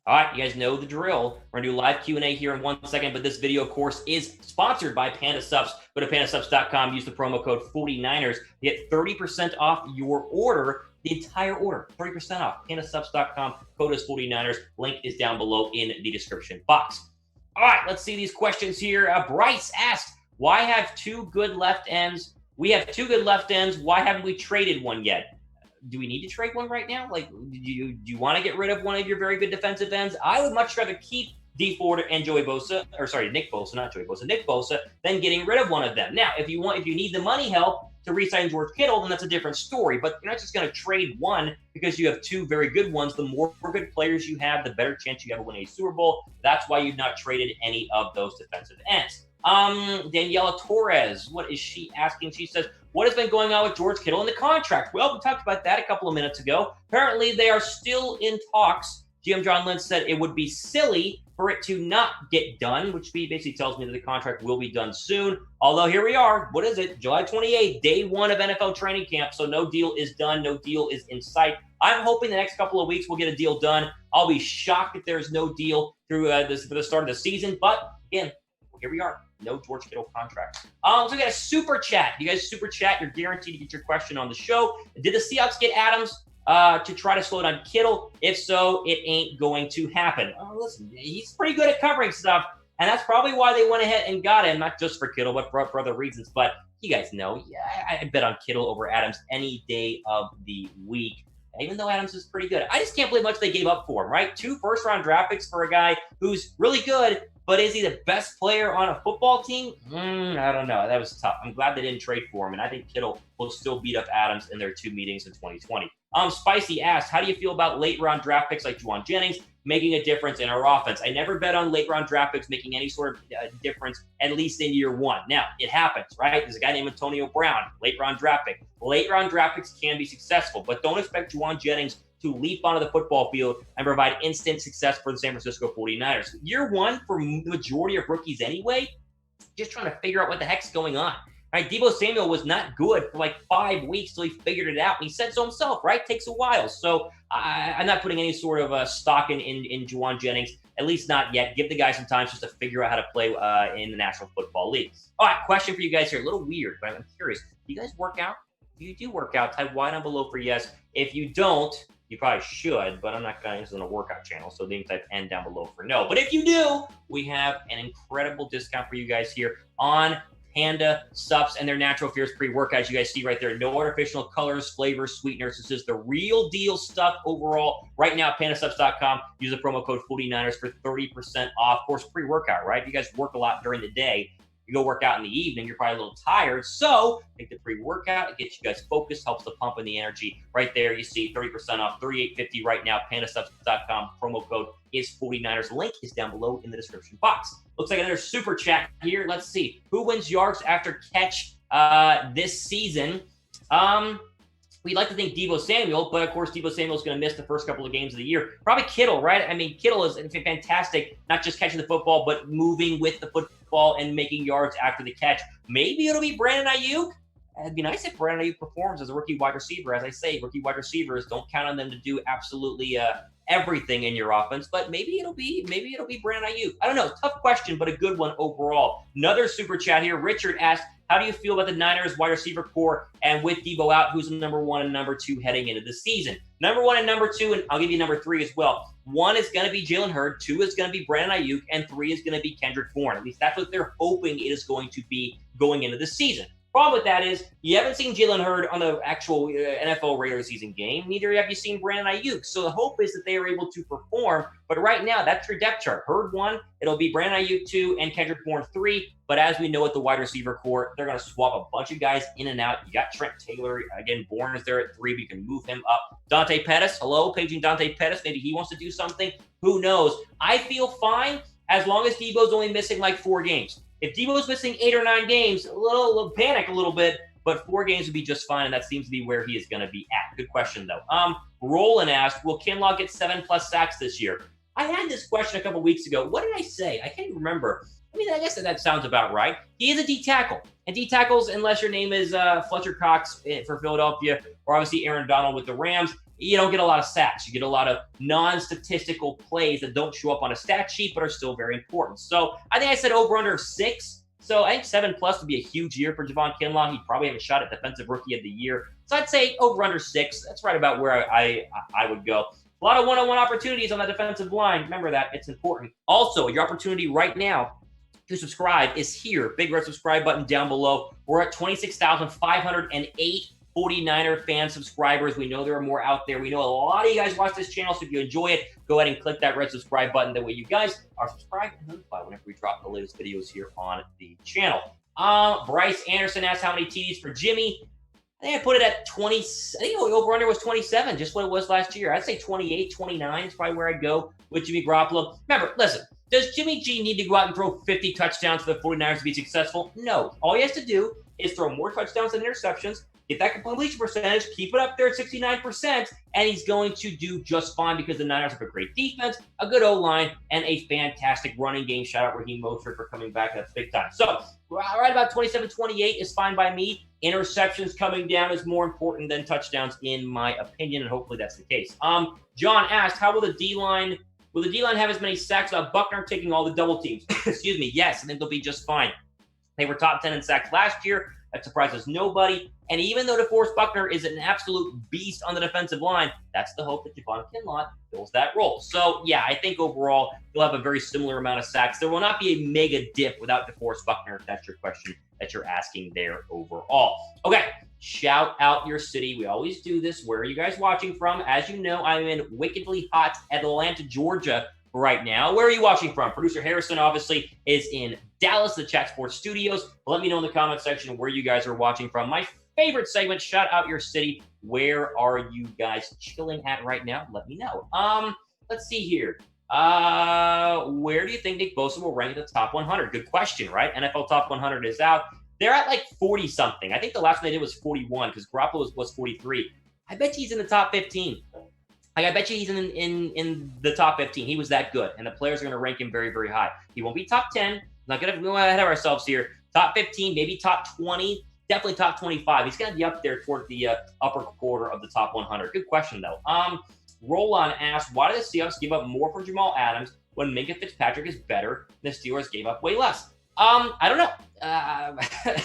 All right, you guys know the drill. We're going to do live Q&A here in 1 second, but this video, of course, is sponsored by Panda Subs. Go to pandasubs.com, use the promo code 49ers to get 30% off your order, the entire order, 30% off. Pandasubs.com, code is 49ers. Link is down below in the description box. All right, let's see these questions here. Bryce asked, why have two good left ends? We have two good left ends. Why haven't we traded one yet? Do we need to trade one right now? Like, do you want to get rid of one of your very good defensive ends? I would much rather keep Dee Ford and Nick Bosa, than getting rid of one of them. Now, if you need the money help to re-sign George Kittle, then that's a different story. But you're not just going to trade one because you have two very good ones. The more good players you have, the better chance you have of winning a Super Bowl. That's why you've not traded any of those defensive ends. Daniela Torres, what is she asking? She says, what has been going on with George Kittle and the contract? Well, we talked about that a couple of minutes ago. Apparently, they are still in talks. GM John Lynch said it would be silly for it to not get done, which basically tells me that the contract will be done soon. Although here we are. What is it? July 28th, day one of NFL training camp. So no deal is done. No deal is in sight. I'm hoping the next couple of weeks we'll get a deal done. I'll be shocked if there's no deal through for the start of the season. But again, here we are. No George Kittle contract. So we got a super chat. You guys super chat. You're guaranteed to get your question on the show. Did the Seahawks get Adams to try to slow down Kittle? If so, it ain't going to happen. Listen, he's pretty good at covering stuff, and that's probably why they went ahead and got him, not just for Kittle, but for other reasons. But you guys know, I bet on Kittle over Adams any day of the week, even though Adams is pretty good. I just can't believe how much they gave up for him, right? 2 first-round draft picks for a guy who's really good, but is he the best player on a football team? I don't know. That was tough. I'm glad they didn't trade for him, and I think Kittle will still beat up Adams in their 2 meetings in 2020. Spicy asked, how do you feel about late-round draft picks like Javon Jennings making a difference in our offense? I never bet on late-round draft picks making any sort of difference, at least in year 1. Now, it happens, right? There's a guy named Antonio Brown, late-round draft pick. Late-round draft picks can be successful, but don't expect Javon Jennings to leap onto the football field and provide instant success for the San Francisco 49ers. Year 1, for the majority of rookies anyway, just trying to figure out what the heck's going on. Right, Deebo Samuel was not good for like 5 weeks till he figured it out. And he said so himself, right? Takes a while. So I'm not putting any sort of stock in Javon Jennings, at least not yet. Give the guy some time just to figure out how to play in the National Football League. All right, question for you guys here. A little weird, but I'm curious. Do you guys work out? If you do work out, type Y down below for yes. If you don't, you probably should, but I'm not going to use it on a workout channel, so then you type N down below for no. But if you do, we have an incredible discount for you guys here on Panda Subs and their Natural Fierce pre-workouts. You guys see right there, no artificial colors, flavors, sweeteners. This is the real deal stuff overall. Right now, pandasubs.com. Use the promo code 49ers for 30% off. Of course, pre-workout, right? If you guys work a lot during the day, you go work out in the evening, you're probably a little tired. So take the pre-workout. It gets you guys focused, helps to pump in the energy. Right there, you see 30% off, $38.50 right now, pandasubs.com. Promo code is 49ers. Link is down below in the description box. Looks like another super chat here. Let's see. Who wins yards after catch this season? We'd like to think Deebo Samuel, but of course Deebo Samuel is going to miss the first couple of games of the year. Probably Kittle, right? I mean, Kittle is fantastic, not just catching the football, but moving with the football and making yards after the catch. Maybe it'll be Brandon Ayuk. It'd be nice if Brandon Ayuk performs as a rookie wide receiver. As I say, rookie wide receivers, don't count on them to do absolutely everything in your offense, but maybe it'll be Brandon Ayuk. I don't know. Tough question, but a good one overall. Another super chat here. Richard asked, how do you feel about the Niners wide receiver core and with Deebo out, who's number 1 and number 2 heading into the season? Number 1 and number 2, and I'll give you number 3 as well. 1 is going to be Jalen Hurd, 2 is going to be Brandon Ayuk, and 3 is going to be Kendrick Bourne. At least that's what they're hoping it is going to be going into the season. Problem with that is you haven't seen Jalen Hurd on the actual NFL regular season game. Neither have you seen Brandon Ayuk. So the hope is that they are able to perform. But right now, that's your depth chart. Hurd 1, it'll be Brandon Ayuk 2, and Kendrick Bourne 3. But as we know with the wide receiver core, they're going to swap a bunch of guys in and out. You got Trent Taylor. Again, Bourne is there at 3, but you can move him up. Dante Pettis, hello, paging Dante Pettis. Maybe he wants to do something. Who knows? I feel fine as long as Deebo's only missing like 4 games. If Deebo's missing 8 or 9 games, a little panic a little bit, but 4 games would be just fine, and that seems to be where he is going to be at. Good question, though. Roland asked, will Kinlaw get 7+ sacks this year? I had this question a couple weeks ago. What did I say? I can't remember. I mean, I guess that sounds about right. He is a D tackle. And D tackles, unless your name is Fletcher Cox for Philadelphia, or obviously Aaron Donald with the Rams, you don't get a lot of sacks. You get a lot of non-statistical plays that don't show up on a stat sheet but are still very important. So I think I said over-under 6. So I think 7+ would be a huge year for Javon Kinlaw. He'd probably have a shot at Defensive Rookie of the Year. So I'd say over/under 6. That's right about where I would go. A lot of one-on-one opportunities on the defensive line. Remember that. It's important. Also, your opportunity right now to subscribe is here. Big red subscribe button down below. We're at 26,508 49er fan subscribers. We know there are more out there. We know a lot of you guys watch this channel, so if you enjoy it, go ahead and click that red subscribe button. That way you guys are subscribed and notified whenever we drop the latest videos here on the channel. Bryce Anderson asked how many TDs for Jimmy. I think I put it at 20. I think the over-under was 27, just what it was last year. I'd say 28, 29 is probably where I'd go with Jimmy Garoppolo. Remember, listen, does Jimmy G need to go out and throw 50 touchdowns for the 49ers to be successful? No. All he has to do is throw more touchdowns than interceptions, get that completion percentage, keep it up there at 69%, and he's going to do just fine because the Niners have a great defense, a good O-line, and a fantastic running game. Shout out Raheem Mostert for coming back. That's big time. So right about 27-28 is fine by me. Interceptions coming down is more important than touchdowns, in my opinion, and hopefully that's the case. John asked, how will the D-line have as many sacks without Buckner taking all the double teams? Excuse me. Yes, I think they'll be just fine. They were top 10 in sacks last year. That surprises nobody. And even though DeForest Buckner is an absolute beast on the defensive line, that's the hope that Javon Kinlaw fills that role. So, yeah, I think overall they'll have a very similar amount of sacks. There will not be a mega dip without DeForest Buckner, if that's your question that you're asking there overall. Okay, shout out your city. We always do this. Where are you guys watching from? As you know, I'm in wickedly hot Atlanta, Georgia right now. Where are you watching from? Producer Harrison, obviously, is in Dallas, the Chat Sports Studios. Let me know in the comment section where you guys are watching from. My favorite segment, shout out your city. Where are you guys chilling at right now? Let me know. Let's see here. Where do you think Nick Bosa will rank in the top 100? Good question, right? NFL top 100 is out. They're at like 40-something. I think the last one they did was 41 because Garoppolo was 43. I bet you he's in the top 15. Like, I bet you he's in the top 15. He was that good, and the players are going to rank him very, very high. He won't be top 10. I'm not going to go ahead of ourselves here. Top 15, maybe top 20, definitely top 25. He's going to be up there toward the upper quarter of the top 100. Good question, though. Roland asked, why did the Seahawks give up more for Jamal Adams when Minkah Fitzpatrick is better? The Steelers gave up way less. I don't know.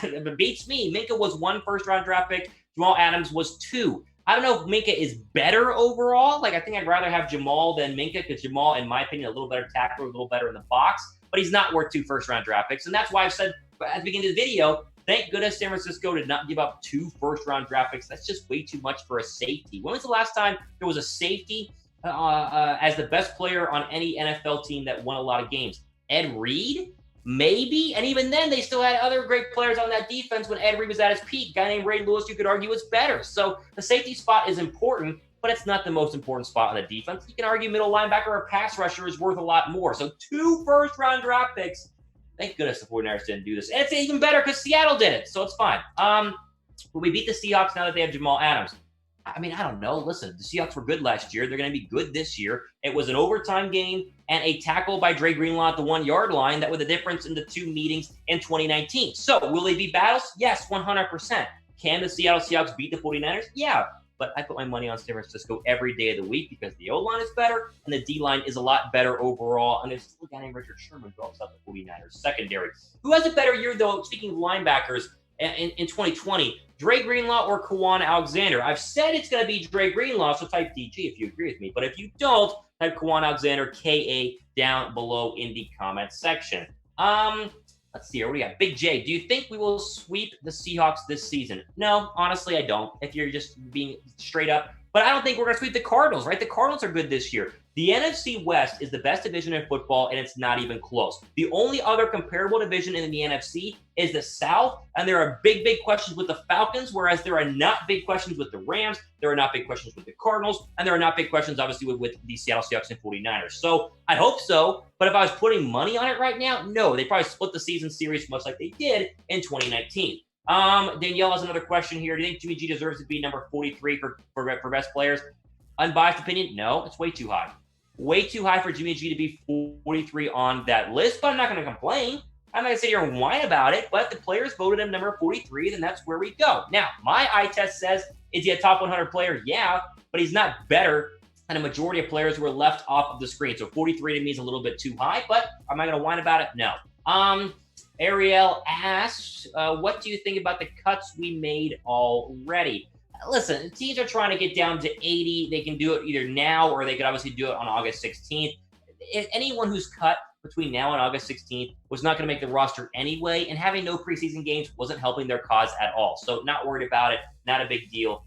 It beats me. Minkah was 1 first-round draft pick. Jamal Adams was 2. I don't know if Minkah is better overall. Like, I think I'd rather have Jamal than Minkah because Jamal, in my opinion, a little better tackler, a little better in the box. But he's not worth 2 first-round draft picks. And that's why I've said at the beginning of the video, thank goodness San Francisco did not give up 2 first-round draft picks. That's just way too much for a safety. When was the last time there was a safety as the best player on any NFL team that won a lot of games? Ed Reed? Maybe. And even then, they still had other great players on that defense when Ed Reed was at his peak. A guy named Ray Lewis, you could argue, was better. So the safety spot is important, but it's not the most important spot on the defense. You can argue middle linebacker or pass rusher is worth a lot more. So 2 first-round draft picks. Thank goodness the 49ers didn't do this. And it's even better because Seattle did it, so it's fine. Will we beat the Seahawks now that they have Jamal Adams? I mean, I don't know. Listen, the Seahawks were good last year. They're going to be good this year. It was an overtime game and a tackle by Dre Greenlaw at the 1-yard line that were the difference in the 2 meetings in 2019. So, will they be battles? Yes, 100%. Can the Seattle Seahawks beat the 49ers? Yeah. But I put my money on San Francisco every day of the week because the O-line is better and the D-line is a lot better overall. And there's still a guy named Richard Sherman who helps out the 49ers secondary. Who has a better year, though, speaking of linebackers, in 2020? Dre Greenlaw or Kawan Alexander? I've said it's going to be Dre Greenlaw, so type DG if you agree with me. But if you don't, type Kawan Alexander, KA, down below in the comments section. Let's see here. What do we got? Big J, do you think we will sweep the Seahawks this season? No, honestly, I don't, if you're just being straight up. But I don't think we're going to sweep the Cardinals, right? The Cardinals are good this year. The NFC West is the best division in football, and it's not even close. The only other comparable division in the NFC is the South, and there are big, big questions with the Falcons, whereas there are not big questions with the Rams, there are not big questions with the Cardinals, and there are not big questions, obviously, with the Seattle Seahawks and 49ers. So I hope so, but if I was putting money on it right now, no. They probably split the season series much like they did in 2019. Danielle has another question here. Do you think Jimmy G deserves to be number 43 for best players? Unbiased opinion, no. It's way too high. Way too high for Jimmy G to be 43 on that list, but I'm not going to complain. I'm not going to sit here and whine about it, but the players voted him number 43, then that's where we go. Now, my eye test says, is he a top 100 player? Yeah, but he's not better than a majority of players who are left off of the screen. So 43 to me is a little bit too high, but am I going to whine about it? No. Ariel asks, what do you think about the cuts we made already? Listen, teams are trying to get down to 80. They can do it either now or they could obviously do it on August 16th. Anyone who's cut between now and August 16th was not going to make the roster anyway, and having no preseason games wasn't helping their cause at all. So not worried about it, not a big deal.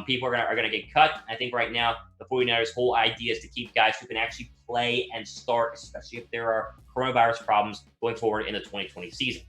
People are gonna get cut. I think right now the 49ers' whole idea is to keep guys who can actually play and start, especially if there are coronavirus problems going forward in the 2020 season.